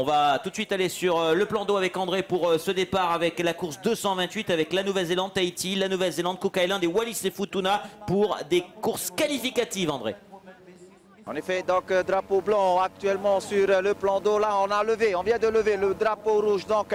On va tout de suite aller sur le plan d'eau avec André pour ce départ avec la course 228 avec la Nouvelle-Zélande, Tahiti, la Nouvelle-Zélande, Cook Island et Wallis et Futuna pour des courses qualificatives, André. En effet, donc drapeau blanc actuellement sur le plan d'eau. Là, on vient de lever le drapeau rouge. Donc,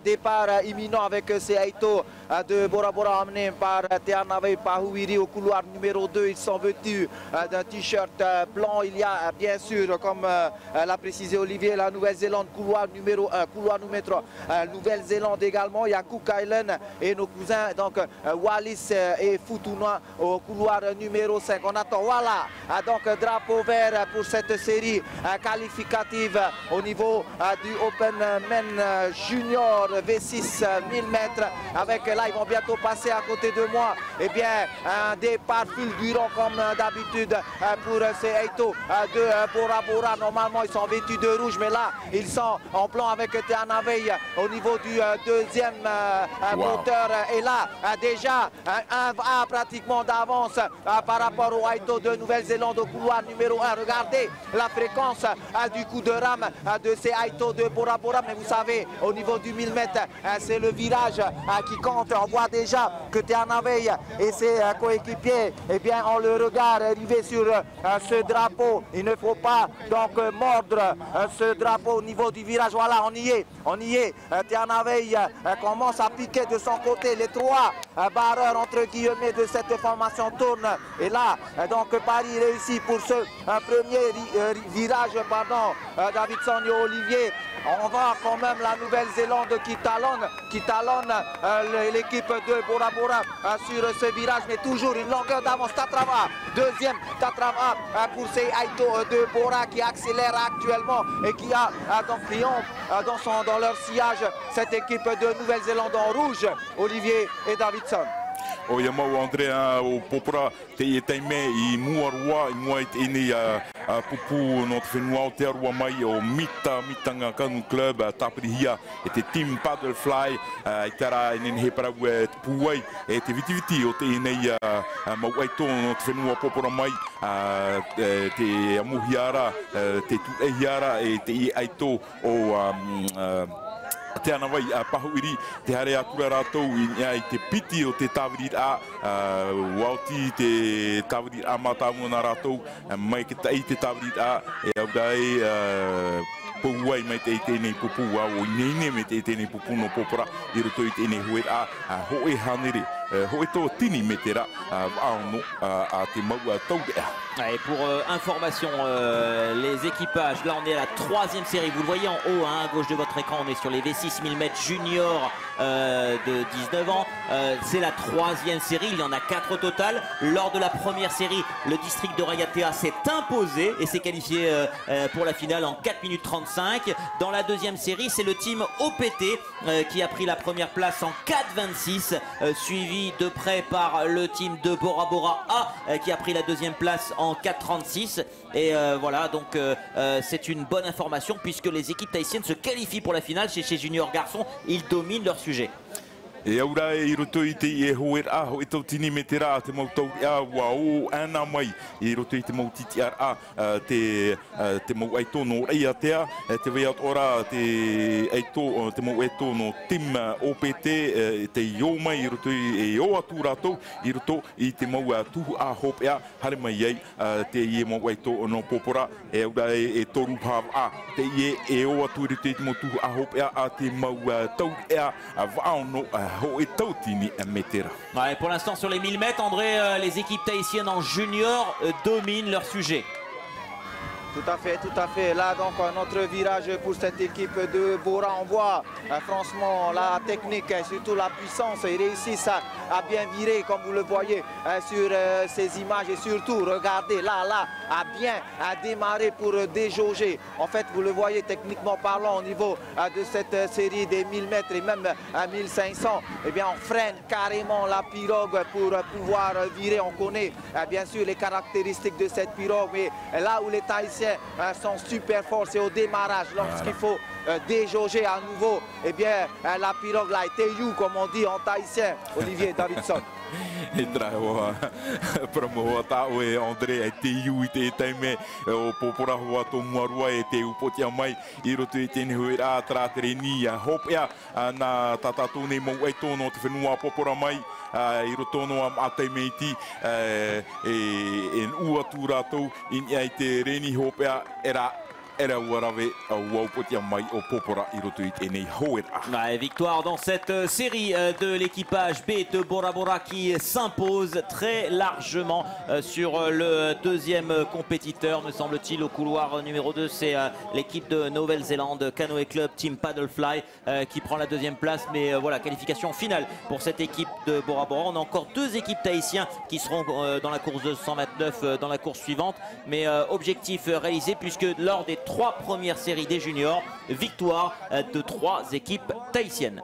départ imminent avec Seaito de Bora Bora amené par Teanaway Pahuiri au couloir numéro 2. Ils sont vêtus d'un t-shirt blanc. Il y a bien sûr, comme l'a précisé Olivier, la Nouvelle-Zélande, couloir numéro 1, couloir numéro 3. Nouvelle-Zélande également. Il y a Cook Island et nos cousins, donc Wallis et Futuna au couloir numéro 5. On attend, voilà, donc drapeau vert pour cette série qualificative au niveau du Open Men Junior V6 1000 mètres. Avec là, ils vont bientôt passer à côté de moi. Et bien, un départ fulgurant comme d'habitude pour Seaito de Bora Bora. Normalement, ils sont vêtus de rouge, mais là, ils sont en plan avec Teanaway au niveau du deuxième moteur. Et là, déjà, un pratiquement d'avance par rapport au Aito de Nouvelle-Zélande au couloir numéro 1. Regardez la fréquence du coup de rame de ces Aito de Bora Bora. Mais vous savez, au niveau du 1000 mètres, c'est le virage qui compte. On voit déjà que Teanaway et ses coéquipiers, eh bien, ont le regard rivé sur ce drapeau. Il ne faut pas donc mordre ce drapeau au niveau du virage. Voilà, on y est. Teanaway commence à piquer de son côté. Les trois barreurs entre guillemets de cette formation tournent. Et là, donc Paris réussit pour ce premier virage, pardon, Davidson et Olivier. On voit quand même la Nouvelle-Zélande qui talonne l'équipe de Bora Bora sur ce virage, mais toujours une longueur d'avance. Tatrava, deuxième Tatrava pour ces Aito de Bora qui accélère actuellement et qui a donc triomphe dans leur sillage cette équipe de Nouvelle-Zélande en rouge, Olivier et Davidson. O ia mau André o popora te e taime I mua rua I mua te ene pupu no te whenua o te arua mai o mitanga kanu club tapirihia e te team paddlefly I tara enen he parau te puai e te vitiviti o te enei mau aito no te whenua popora mai te amuhiara te tuehiara e te I aito o Teanaway Pahuiri te hare akura rātou I te piti o te tawiri a wauti te tawiri a mātāmua nā rātou mai ke tai te tawiri a e au dai pouai mai te nei pupu o inene me te nei pupu no popora I roto I te nei hoi a hoe hanere hoe tō tini me te ra aono a te maua tau ea. Et pour information, les équipages, là on est à la troisième série, vous le voyez en haut hein, à gauche de votre écran, on est sur les V6 1000 mètres juniors de 19 ans, c'est la troisième série, il y en a 4 au total. Lors de la première série, le district de Raiatea s'est imposé et s'est qualifié pour la finale en 4 minutes 35. Dans la deuxième série, c'est le team OPT qui a pris la première place en 4,26, suivi de près par le team de Bora Bora A qui a pris la deuxième place en 4,36 et voilà donc c'est une bonne information puisque les équipes tahitiennes se qualifient pour la finale chez Junior Garçons, ils dominent leur sujet. E aura e roto I te e hoer a ho e tau tini me te rā te mautau a wao ana mai e roto I te mautiti ar a te mau aito no reia tea te vei ora te aito te mau aito no team OPT te io mai I roto I o atu rātou I roto I te mau tuhu a hope a hare mai ei te I mau aito no popora e aura e toru pav a te I e o atu I te mau tuhu a hope a te mau tau ea vao no Ouais, pour l'instant sur les 1000 mètres, André, les équipes tahitiennes en junior dominent leur sujet. Tout à fait. Là, donc, notre virage pour cette équipe de Bora. On voit franchement la technique et surtout la puissance. Ils réussissent à bien virer, comme vous le voyez sur ces images. Et surtout, regardez, là, à bien démarrer pour déjauger. En fait, vous le voyez techniquement parlant au niveau de cette série des 1000 mètres et même 1500. Eh bien, on freine carrément la pirogue pour pouvoir virer. On connaît bien sûr les caractéristiques de cette pirogue. Mais là où les Tahitiens sont super forts, c'est au démarrage. Lorsqu'il faut déjauger à nouveau la pirogue, la Teiu, comme on dit en tahitien, Olivier Davidson. E trai o promo ta o e Andre e te iu I te taime o popora hoa to muarua e te upotia mai I roto I tene huera tra treni a hopea na tatatou nei mo e tono te whenua popora mai I roto no am atai meiti e ua tu ratou I ai te reni hopea era uarawe au potia mai o popora I roto I tene hoera. Victoire dans cette série de l'équipage B de Bora Bora qui s'impose très largement sur le deuxième compétiteur, me semble-t-il, au couloir numéro 2. C'est l'équipe de Nouvelle-Zélande, Canoë Club Team Paddlefly qui prend la deuxième place. Mais voilà, qualification finale pour cette équipe de Bora Bora. On a encore deux équipes tahitiennes qui seront dans la course de 129 dans la course suivante. Mais objectif réalisé puisque lors des 3 premières séries des juniors, victoire de 3 équipes tahitiennes.